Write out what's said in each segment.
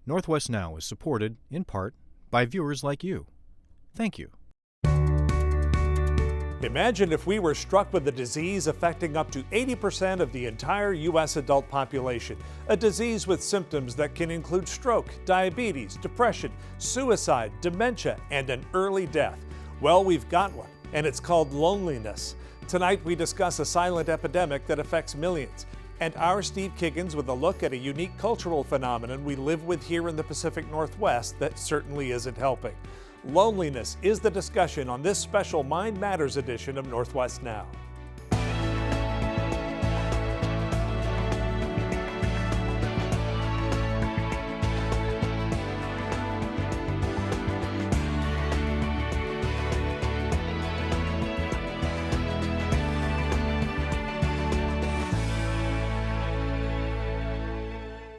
Northwest Now is supported, in part, by viewers like you. Thank you. Imagine if we were struck with a disease affecting up to 80% of the entire U.S. adult population. A disease with symptoms that can include stroke, diabetes, depression, suicide, dementia, and an early death. Well, we've got one, and it's called loneliness. Tonight, we discuss a silent epidemic that affects millions. And our Steve Kiggins with a look at a unique cultural phenomenon we live with here in the Pacific Northwest that certainly isn't helping. Loneliness is the discussion on this special Mind Matters edition of Northwest Now.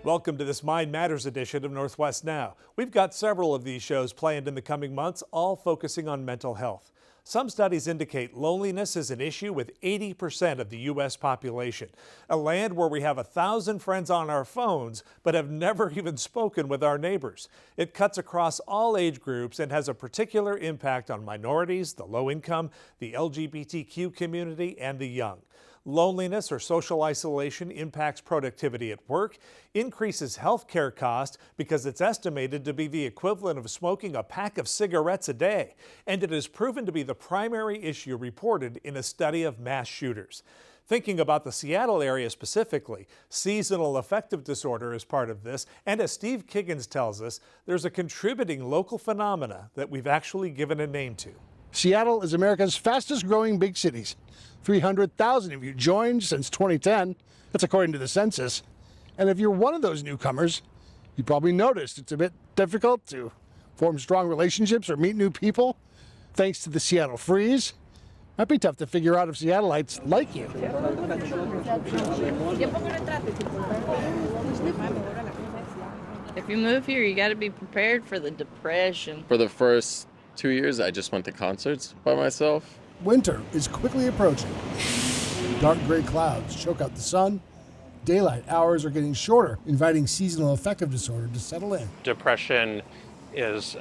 Welcome to this Mind Matters edition of Northwest Now. We've got several of these shows planned in the coming months, all focusing on mental health. Some studies indicate loneliness is an issue with 80% of the U.S. population, a land where we have 1,000 friends on our phones but have never even spoken with our neighbors. It cuts across all age groups and has a particular impact on minorities, the low income, the LGBTQ community, and the young. Loneliness or social isolation impacts productivity at work, increases health care costs because it's estimated to be the equivalent of smoking a pack of cigarettes a day, and it is proven to be the primary issue reported in a study of mass shooters. Thinking about the Seattle area specifically, seasonal affective disorder is part of this, and as Steve Kiggins tells us, there's a contributing local phenomena that we've actually given a name to. Seattle is America's fastest growing big cities. 300,000 of you joined since 2010. That's according to the census. And if you're one of those newcomers, you probably noticed it's a bit difficult to form strong relationships or meet new people. Thanks to the Seattle freeze, might be tough to figure out if Seattleites like you. If you move here, you got to be prepared for the depression. For the first 2 years, I just went to concerts by myself. Winter is quickly approaching. Dark gray clouds choke out the sun. Daylight hours are getting shorter, inviting seasonal affective disorder to settle in. Depression is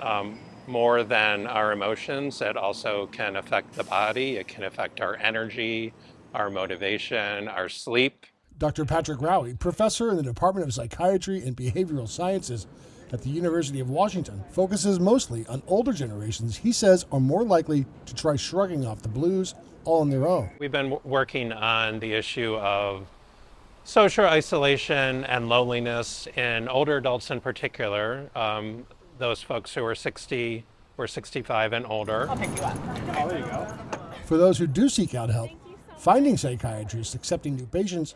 more than our emotions. It also can affect the body. It can affect our energy, our motivation, our sleep. Dr. Patrick Rowie, professor in the Department of Psychiatry and Behavioral Sciences at the University of Washington, focuses mostly on older generations he says are more likely to try shrugging off the blues all on their own. We've been working on the issue of social isolation and loneliness in older adults in particular, those folks who are 60 or 65 and older. I'll pick you up. Oh, there you go. For those who do seek out help, finding psychiatrists accepting new patients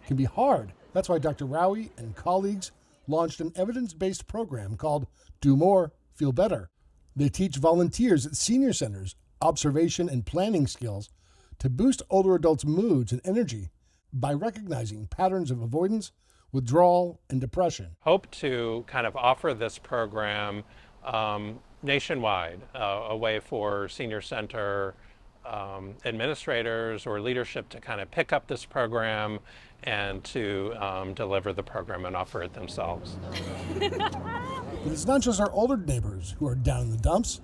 can be hard. That's why Dr. Rowie and colleagues launched an evidence-based program called Do More, Feel Better. They teach volunteers at senior centers observation and planning skills to boost older adults' moods and energy by recognizing patterns of avoidance, withdrawal, and depression. Hope to kind of offer this program nationwide, a way for senior center administrators or leadership to kind of pick up this program and to deliver the program and offer it themselves. But it's not just our older neighbors who are down in the dumps.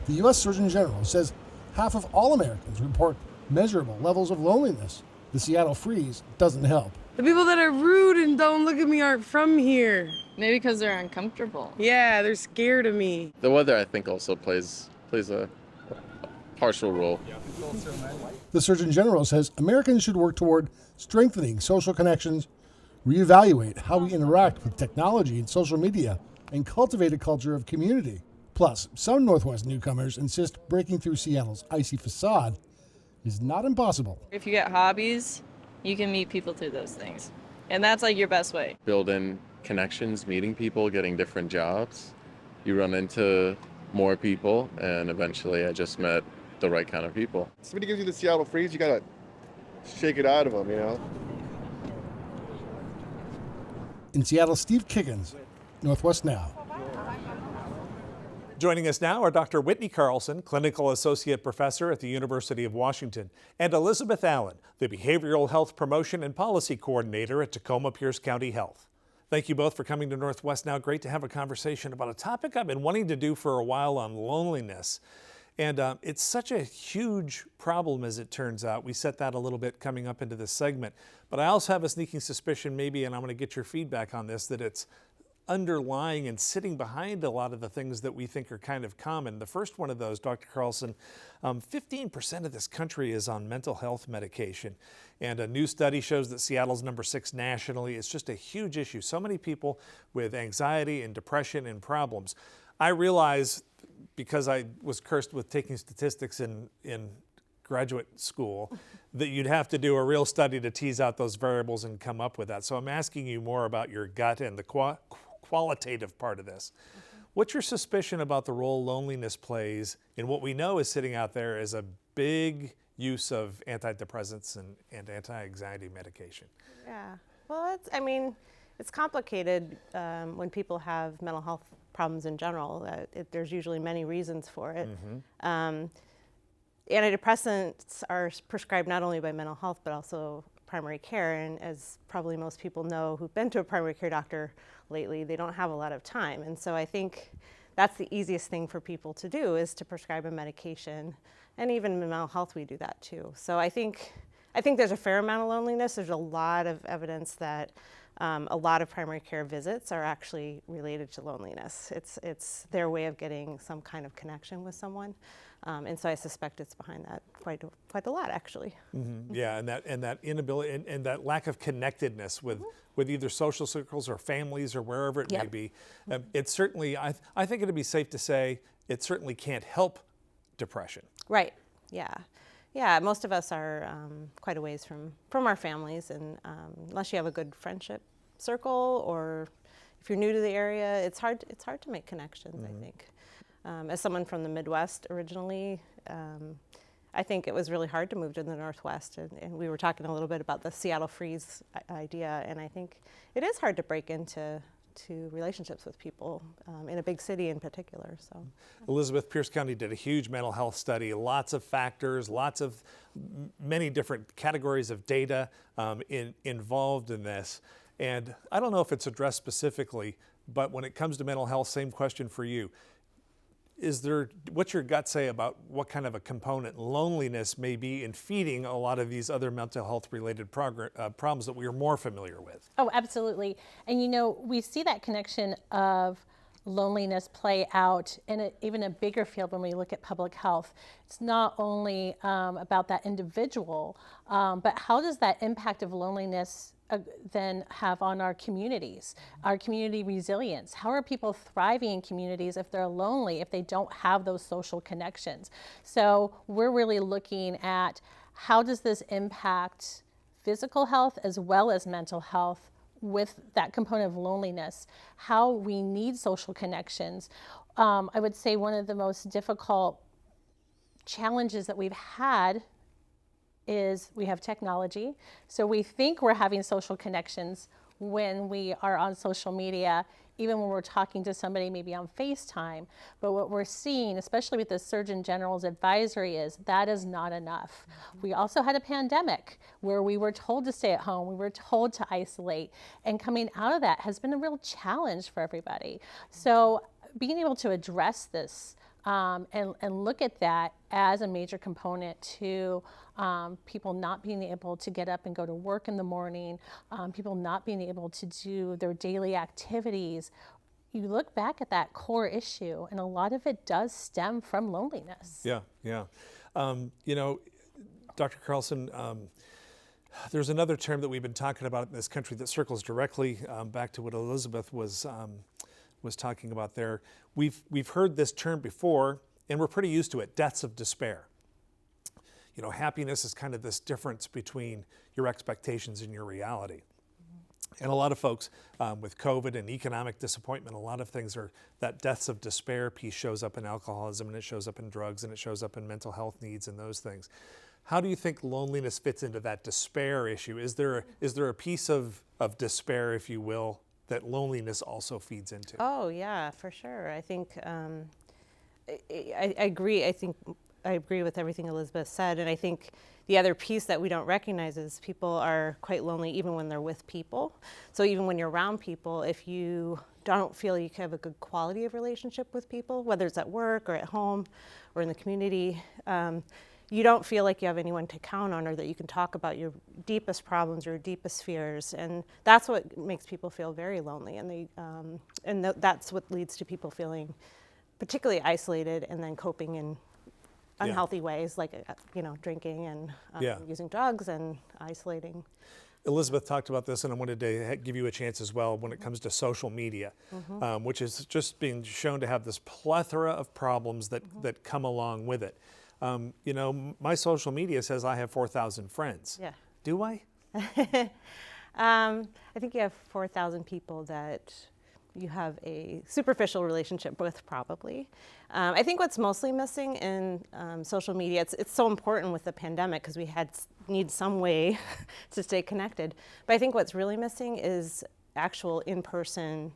The U.S. Surgeon General says half of all Americans report measurable levels of loneliness. The Seattle freeze doesn't help. The people that are rude and don't look at me aren't from here. Maybe because they're uncomfortable. Yeah, they're scared of me. The weather, I think, also plays a partial role. The Surgeon General says Americans should work toward strengthening social connections, reevaluate how we interact with technology and social media, and cultivate a culture of community. Plus, some Northwest newcomers insist breaking through Seattle's icy facade is not impossible. If you get hobbies, you can meet people through those things. And that's like your best way. Building connections, meeting people, getting different jobs. You run into more people, and eventually I just met the right kind of people. Somebody gives you the Seattle freeze, you gotta shake it out of them, you know? In Seattle, Steve Kiggins, Northwest Now. Joining us now are Dr. Whitney Carlson, Clinical Associate Professor at the University of Washington, and Elizabeth Allen, the Behavioral Health Promotion and Policy Coordinator at Tacoma Pierce County Health. Thank you both for coming to Northwest Now. Great to have a conversation about a topic I've been wanting to do for a while on loneliness. And it's such a huge problem, as it turns out. We set that a little bit coming up into this segment. But I also have a sneaking suspicion maybe, and I'm going to get your feedback on this, that it's underlying and sitting behind a lot of the things that we think are kind of common. The first one of those, Dr. Carlson, 15% of this country is on mental health medication. And a new study shows that Seattle's #6 nationally. It's just a huge issue. So many people with anxiety and depression and problems. I realize, because I was cursed with taking statistics in graduate school, that you'd have to do a real study to tease out those variables and come up with that. So I'm asking you more about your gut and the qualitative part of this. What's your suspicion about the role loneliness plays in what we know is sitting out there as a big use of antidepressants and anti-anxiety medication? Yeah, well, it's complicated when people have mental health problems in general. There's usually many reasons for it. Antidepressants are prescribed not only by mental health, but also primary care. And as probably most people know who've been to a primary care doctor lately, they don't have a lot of time. And so I think that's the easiest thing for people to do, is to prescribe a medication. And even in mental health, we do that too. So I think there's a fair amount of loneliness. There's a lot of evidence that a lot of primary care visits are actually related to loneliness. It's their way of getting some kind of connection with someone. And so I suspect it's behind that quite a lot, actually. Yeah, and that inability and that lack of connectedness with either social circles or families or wherever it may be. It's certainly, I think it'd be safe to say, it certainly can't help depression. Right. Yeah. Most of us are quite a ways from our families, and unless you have a good friendship circle, or if you're new to the area, it's hard to make connections. I think. As someone from the Midwest originally, I think it was really hard to move to the Northwest, and we were talking a little bit about the Seattle freeze idea, and I think it is hard to break into relationships with people in a big city in particular. So, Elizabeth, Pierce County did a huge mental health study, lots of factors, many different categories of data involved in this. And I don't know if it's addressed specifically, but when it comes to mental health, same question for you. What's your gut say about what kind of a component loneliness may be in feeding a lot of these other mental health related problems that we are more familiar with? Oh, absolutely. And we see that connection of loneliness play out in even a bigger field when we look at public health. It's not only about that individual, but how does that impact of loneliness then have on our communities, our community resilience? How are people thriving in communities if they're lonely, if they don't have those social connections? So we're really looking at how does this impact physical health as well as mental health with that component of loneliness, how we need social connections. I would say one of the most difficult challenges that we've had is we have technology. So we think we're having social connections when we are on social media, even when we're talking to somebody maybe on FaceTime. But what we're seeing, especially with the Surgeon General's advisory, is that is not enough. We also had a pandemic where we were told to stay at home, we were told to isolate, and coming out of that has been a real challenge for everybody. So being able to address this and look at that as a major component to people not being able to get up and go to work in the morning, people not being able to do their daily activities. You look back at that core issue, and a lot of it does stem from loneliness. Yeah. Dr. Carlson, there's another term that we've been talking about in this country that circles directly back to what Elizabeth was talking about there. We've heard this term before, and we're pretty used to it: deaths of despair. Happiness is kind of this difference between your expectations and your reality. And a lot of folks with COVID and economic disappointment, a lot of things are that deaths of despair piece shows up in alcoholism, and it shows up in drugs, and it shows up in mental health needs and those things. How do you think loneliness fits into that despair issue? Is there a piece of despair, if you will, that loneliness also feeds into? Oh yeah, for sure. I think I agree. I think I agree with everything Elizabeth said, and I think the other piece that we don't recognize is people are quite lonely even when they're with people. So even when you're around people, if you don't feel you have a good quality of relationship with people, whether it's at work or at home or in the community, you don't feel like you have anyone to count on or that you can talk about your deepest problems or deepest fears. And that's what makes people feel very lonely. And that's what leads to people feeling particularly isolated and then coping in unhealthy ways, like drinking and using drugs and isolating. Elizabeth talked about this, and I wanted to give you a chance as well when it comes to social media, which is just being shown to have this plethora of problems that come along with it. My social media says I have 4,000 friends. Yeah. Do I? I think you have 4,000 people that you have a superficial relationship with, probably. I think what's mostly missing in social media, it's so important with the pandemic because we need some way to stay connected. But I think what's really missing is actual in-person,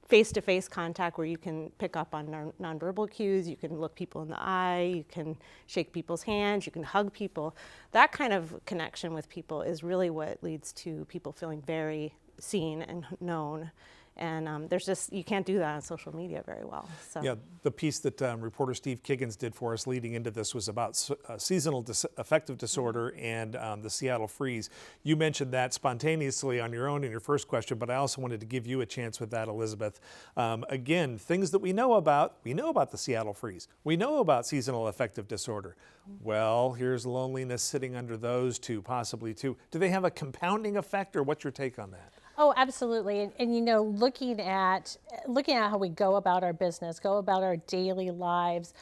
face-to-face contact where you can pick up on nonverbal cues, you can look people in the eye, you can shake people's hands, you can hug people. That kind of connection with people is really what leads to people feeling very seen and known. And you can't do that on social media very well. So. Yeah, the piece that reporter Steve Kiggins did for us leading into this was about seasonal affective disorder and the Seattle freeze. You mentioned that spontaneously on your own in your first question, but I also wanted to give you a chance with that, Elizabeth. Again, things that we know about the Seattle freeze. We know about seasonal affective disorder. Well, here's loneliness sitting under those two, possibly too. Do they have a compounding effect, or what's your take on that? Oh, absolutely. And looking at how we go about our business, go about our daily lives,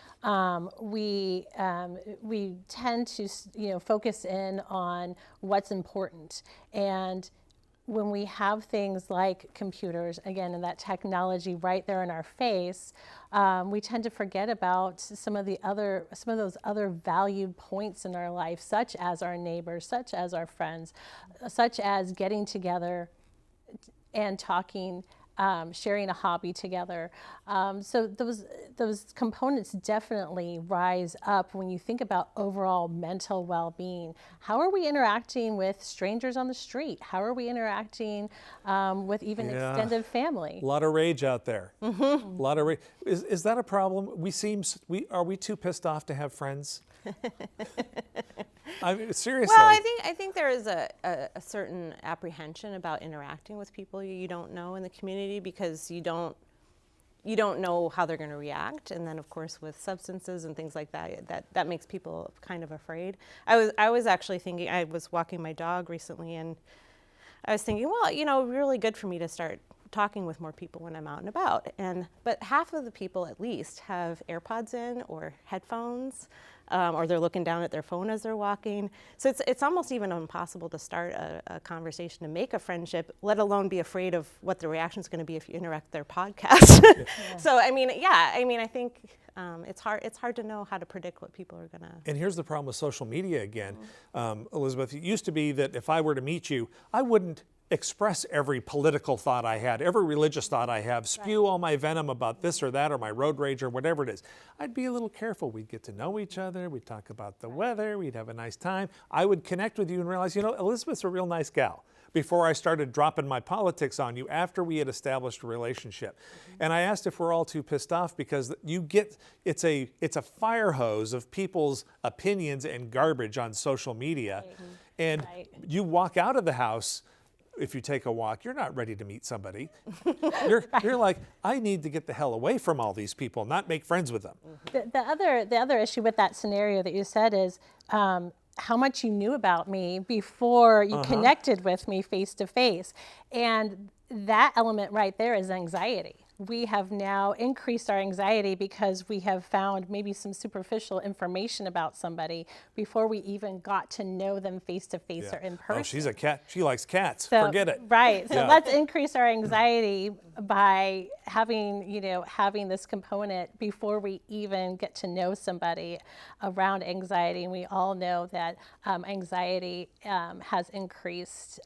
we tend to focus in on what's important. And when we have things like computers, again, and that technology right there in our face, we tend to forget about some of those other valued points in our life, such as our neighbors, such as our friends, such as getting together and talking, sharing a hobby together. So those components definitely rise up when you think about overall mental well-being. How are we interacting with strangers on the street? How are we interacting with even extended family? A lot of rage out there. A lot of rage. Is that a problem? Are we too pissed off to have friends? I mean, seriously. Well, I think there is a certain apprehension about interacting with people you don't know in the community because you don't know how they're going to react, and then of course with substances and things like that makes people kind of afraid. I was actually thinking, I was walking my dog recently, and I was thinking, well, really good for me to start talking with more people when I'm out and about. But half of the people at least have AirPods in or headphones, or they're looking down at their phone as they're walking. So it's almost even impossible to start a conversation, to make a friendship, let alone be afraid of what the reaction is going to be if you interact with their podcast. Yeah. So I think it's hard to know how to predict what people are going to. And here's the problem with social media again, Elizabeth. It used to be that if I were to meet you, I wouldn't express every political thought I had, every religious thought I have, spew all my venom about this or that or my road rage or whatever it is. I'd be a little careful. We'd get to know each other. We'd talk about the weather. We'd have a nice time. I would connect with you and realize, Elizabeth's a real nice gal, before I started dropping my politics on you after we had established a relationship. And I asked if we're all too pissed off because it's a fire hose of people's opinions and garbage on social media. And you walk out of the house. If you take a walk, you're not ready to meet somebody. You're like, I need to get the hell away from all these people, not make friends with them. The other issue with that scenario that you said is how much you knew about me before you connected with me face to face. And that element right there is anxiety. We have now increased our anxiety because we have found maybe some superficial information about somebody before we even got to know them face to face or in person. Oh, she's a cat. She likes cats. Forget it. Right. So let's increase our anxiety by having this component before we even get to know somebody around anxiety. And we all know that anxiety has increased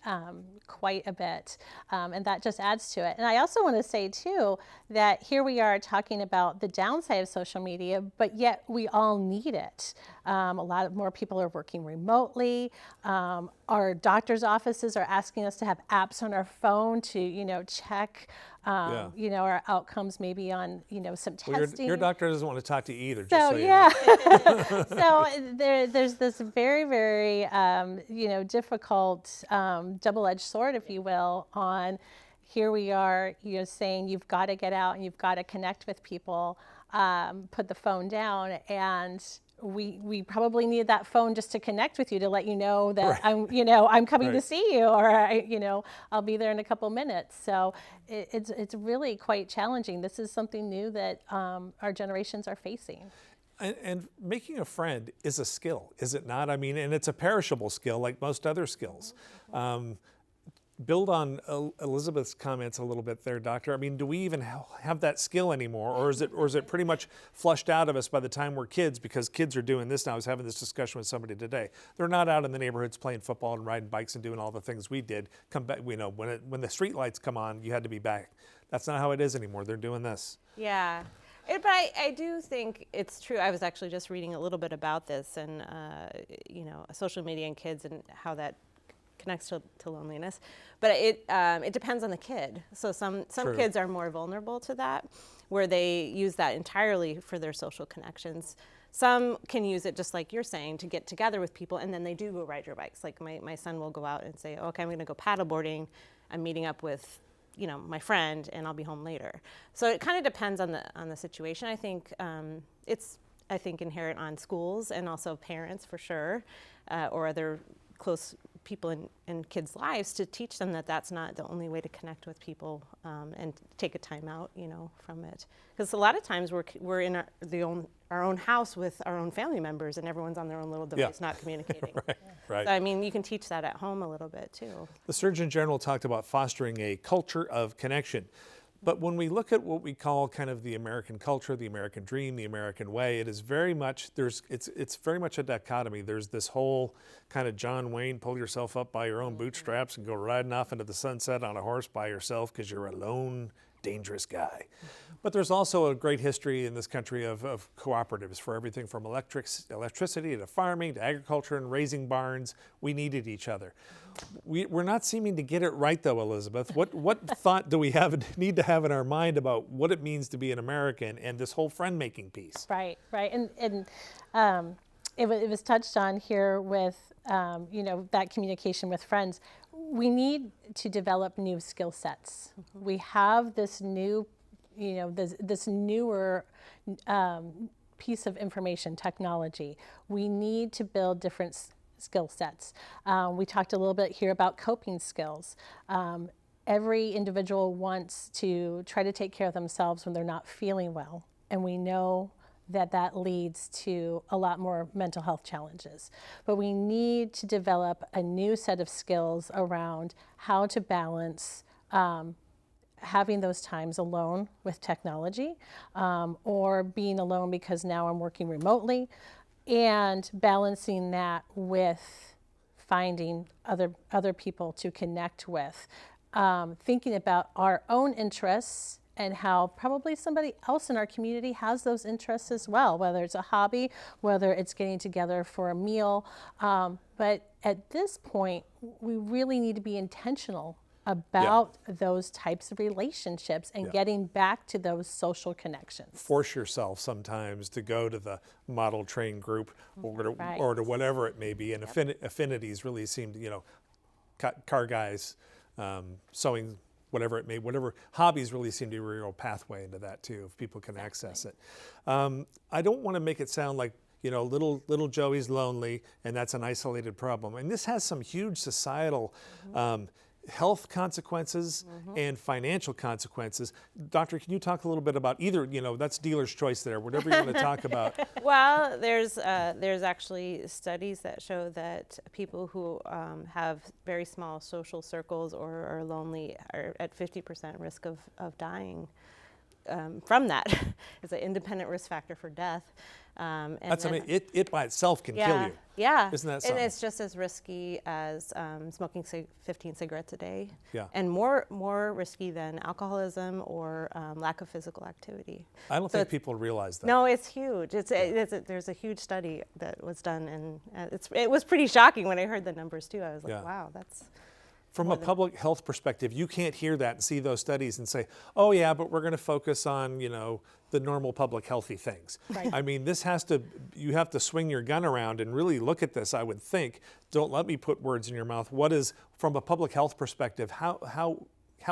quite a bit, and that just adds to it. And I also want to say too, that here we are talking about the downside of social media, but yet we all need it. A lot of more people are working remotely. Our doctor's offices are asking us to have apps on our phone to, check, our outcomes maybe on, some testing. Your doctor doesn't want to talk to you either, So, just so you know. so there's this very, very, difficult double-edged sword, if you will, on here we are, saying you've got to get out and you've got to connect with people, put the phone down, and we probably need that phone just to connect with you to let you know that I'm coming to see you, or I'll be there in a couple minutes. So it's really quite challenging. This is something new that our generations are facing. And making a friend is a skill, is it not? I mean, and it's a perishable skill like most other skills. Build on Elizabeth's comments a little bit there, Doctor. I mean, do we even have that skill anymore, or is it pretty much flushed out of us by the time we're kids? Because kids are doing this now. I was having this discussion with somebody today. They're not out in the neighborhoods playing football and riding bikes and doing all the things we did. Come back, when the street lights come on, you had to be back. That's not how it is anymore. They're doing this. Yeah. But I do think it's true. I was actually just reading a little bit about this and, social media and kids and how that connects to loneliness. But it depends on the kid. So some kids are more vulnerable to that, where they use that entirely for their social connections. Some can use it, just like you're saying, to get together with people, and then they do go ride your bikes. Like my son will go out and say, okay, I'm going to go paddleboarding. I'm meeting up with my friend, and I'll be home later. So it kind of depends on the situation. I think it's inherent on schools and also parents for sure, or other close people in kids' lives, to teach them that that's not the only way to connect with people, and take a time out, from it. Because a lot of times we're in our own house with our own family members, and everyone's on their own little device, not communicating. Right. So, I mean, you can teach that at home a little bit too. The Surgeon General talked about fostering a culture of connection. But when we look at what we call kind of the American culture, the American dream, the American way, it is very much, it's very much a dichotomy. There's this whole kind of John Wayne, pull yourself up by your own bootstraps and go riding off into the sunset on a horse by yourself because you're a lone, dangerous guy. But there's also a great history in this country of cooperatives for everything from electricity to farming to agriculture and raising barns. We needed each other. We're not seeming to get it right, though, Elizabeth. What thought do we need to have in our mind about what it means to be an American and this whole friend-making piece? Right. And it was touched on here with, that communication with friends. We need to develop new skill sets. Mm-hmm. We have this new, this newer piece of information technology. We need to build different skill sets. We talked a little bit here about coping skills. Every individual wants to try to take care of themselves when they're not feeling well, and we know that leads to a lot more mental health challenges. But we need to develop a new set of skills around how to balance having those times alone with technology, or being alone because now I'm working remotely, and balancing that with finding other people to connect with, thinking about our own interests and how probably somebody else in our community has those interests as well, whether it's a hobby, whether it's getting together for a meal. But at this point, we really need to be intentional about those types of relationships and getting back to those social connections. Force yourself sometimes to go to the model train group or to whatever it may be. And affinities really seem to, car guys, sewing, whatever hobbies really seem to be a real pathway into that too, if people can access it. I don't want to make it sound like, little Joey's lonely and that's an isolated problem. And this has some huge societal health consequences and financial consequences. Doctor, can you talk a little bit about either, that's dealer's choice there, whatever you want to talk about. Well, there's actually studies that show that people who have very small social circles or are lonely are at 50% risk of dying from that. It's an independent risk factor for death. And That's then, amazing. It by itself can kill yeah, you. yeah. Isn't that And something? it's just as risky as smoking 15 cigarettes a day. Yeah. And more risky than alcoholism or lack of physical activity. I don't So think people realize that. No, it's huge. There's a huge study that was done, and it was pretty shocking when I heard the numbers too. I was like, Yeah. wow, that's. From a public health perspective, you can't hear that and see those studies and say, oh yeah, but we're going to focus on, the normal public healthy things. Right. I mean, you have to swing your gun around and really look at this, I would think. Don't let me put words in your mouth. What is, from a public health perspective, how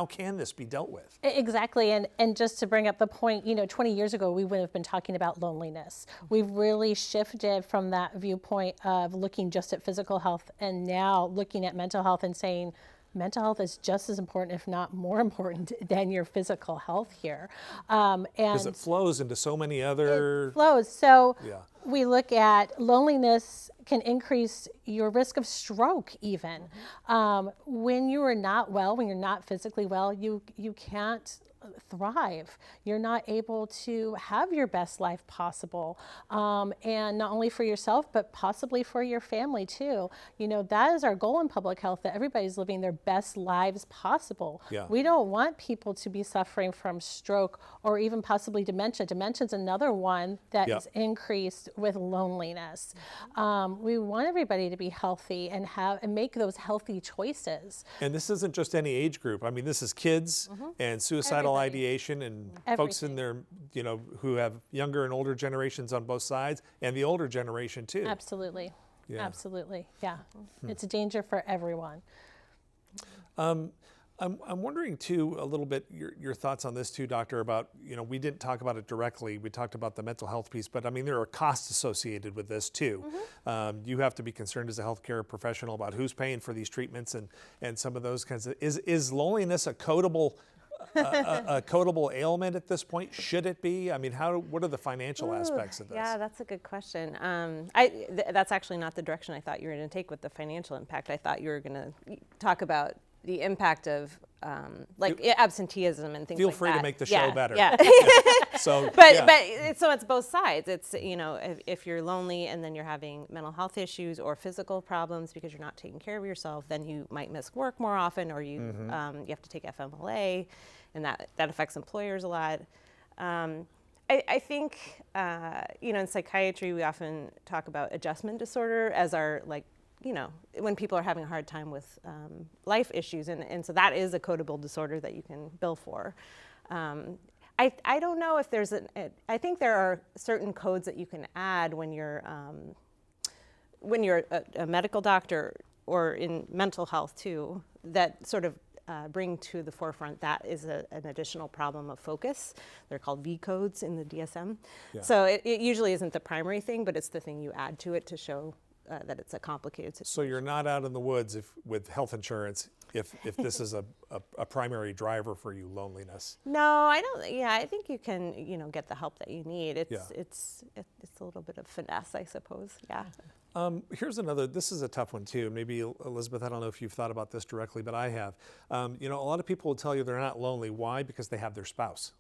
can this be dealt with? Exactly, and just to bring up the point, 20 years ago, we would have been talking about loneliness. We've really shifted from that viewpoint of looking just at physical health and now looking at mental health and saying, mental health is just as important, if not more important, than your physical health here. Because it flows into so many other... It flows. So Yeah. we look at loneliness can increase your risk of stroke even. When you are not well, when you're not physically well, you can't thrive. You're not able to have your best life possible. And not only for yourself, but possibly for your family too. That is our goal in public health, that everybody's living their best lives possible. Yeah. We don't want people to be suffering from stroke or even possibly dementia. Dementia is another one that Yeah. is increased with loneliness. We want everybody to be healthy and make those healthy choices. And this isn't just any age group. I mean, this is kids and suicidal Everybody. ideation and folks in their, who have younger and older generations on both sides, and the older generation too. Absolutely. Yeah. Absolutely. Yeah. It's a danger for everyone. I'm wondering too a little bit your thoughts on this too, Doctor, about, we didn't talk about it directly. We talked about the mental health piece, but I mean, there are costs associated with this too. You have to be concerned as a healthcare professional about who's paying for these treatments and some of those kinds of, is loneliness a codable a codable ailment at this point? Should it be? I mean, what are the financial aspects of this? Yeah, that's a good question. That's actually not the direction I thought you were going to take with the financial impact. I thought you were going to talk about the impact of absenteeism and things like that. Feel free to make the show better. Yeah. So, but it's both sides. It's, if you're lonely and then you're having mental health issues or physical problems because you're not taking care of yourself, then you might miss work more often, or you have to take FMLA, and that affects employers a lot. I think, in psychiatry, we often talk about adjustment disorder as our, when people are having a hard time with life issues. And so that is a codable disorder that you can bill for. I don't know if there's I think there are certain codes that you can add when you're a medical doctor or in mental health too, that sort of bring to the forefront that is an additional problem of focus. They're called V codes in the DSM. Yeah. So it usually isn't the primary thing, but it's the thing you add to it to show that it's a complicated situation. So you're not out in the woods with health insurance if this is a primary driver for you, loneliness. No, I don't. Yeah, I think you can, get the help that you need. It's a little bit of finesse, I suppose. Yeah. Here's another. This is a tough one too. Maybe Elizabeth, I don't know if you've thought about this directly, but I have. A lot of people will tell you they're not lonely. Why? Because they have their spouse.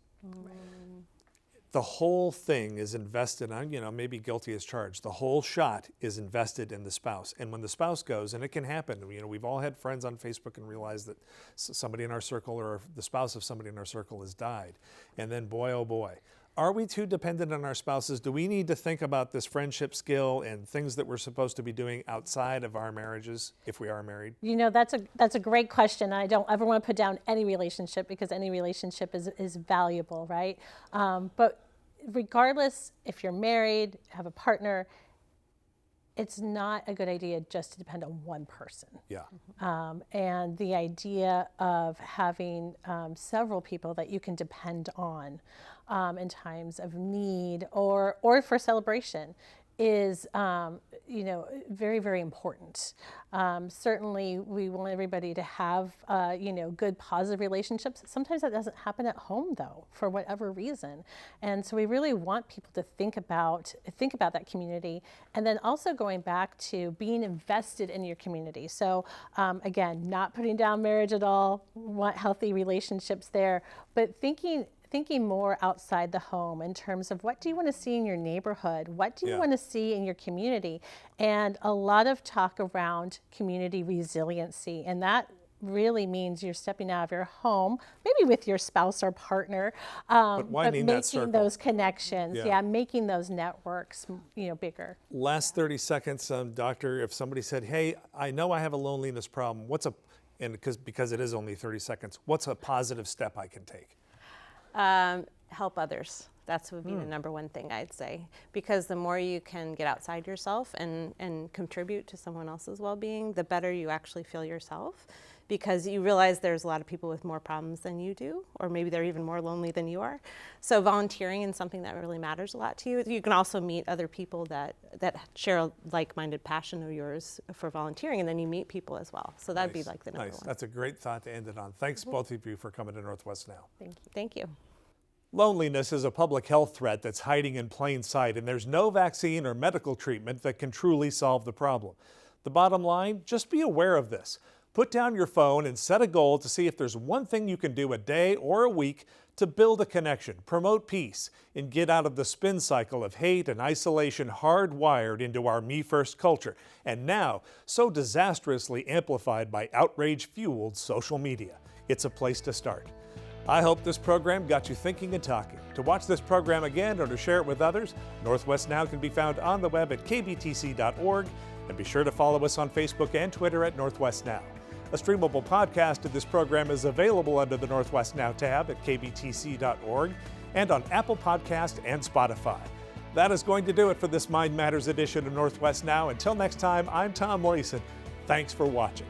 The whole thing is invested on, maybe guilty as charged. The whole shot is invested in the spouse. And when the spouse goes, and it can happen, we've all had friends on Facebook and realized that somebody in our circle or the spouse of somebody in our circle has died. And then boy, oh boy, are we too dependent on our spouses? Do we need to think about this friendship skill and things that we're supposed to be doing outside of our marriages if we are married? That's a great question. I don't ever want to put down any relationship because any relationship is valuable, right? But regardless, if you're married, have a partner, it's not a good idea just to depend on one person. Yeah. And the idea of having several people that you can depend on in times of need or for celebration is, very, very important. Certainly, we want everybody to have, good, positive relationships. Sometimes that doesn't happen at home, though, for whatever reason. And so we really want people to think about that community, and then also going back to being invested in your community. So again, not putting down marriage at all. Want healthy relationships there, but thinking thinking more outside the home in terms of what do you want to see in your neighborhood? What do you want to see in your community? And a lot of talk around community resiliency, and that really means you're stepping out of your home, maybe with your spouse or partner, but winding that making circle. those connections, making those networks, bigger. Last 30 seconds, doctor, if somebody said, hey, I know I have a loneliness problem, because it is only 30 seconds, what's a positive step I can take? Help others. That would be the number one thing I'd say, because the more you can get outside yourself and contribute to someone else's well-being, the better you actually feel yourself, because you realize there's a lot of people with more problems than you do, or maybe they're even more lonely than you are. So volunteering is something that really matters a lot to you. You can also meet other people that share a like-minded passion of yours for volunteering, and then you meet people as well. So that'd be like the number one. That's a great thought to end it on. Thanks both of you for coming to Northwest Now. Thank you. Thank you. Loneliness is a public health threat that's hiding in plain sight, and there's no vaccine or medical treatment that can truly solve the problem. The bottom line, just be aware of this. Put down your phone and set a goal to see if there's one thing you can do a day or a week to build a connection, promote peace, and get out of the spin cycle of hate and isolation hardwired into our me-first culture, and now so disastrously amplified by outrage-fueled social media. It's a place to start. I hope this program got you thinking and talking. To watch this program again or to share it with others, Northwest Now can be found on the web at kbtc.org, and be sure to follow us on Facebook and Twitter at Northwest Now. A streamable podcast of this program is available under the Northwest Now tab at kbtc.org and on Apple Podcast and Spotify. That is going to do it for this Mind Matters edition of Northwest Now. Until next time, I'm Tom Leeson. Thanks for watching.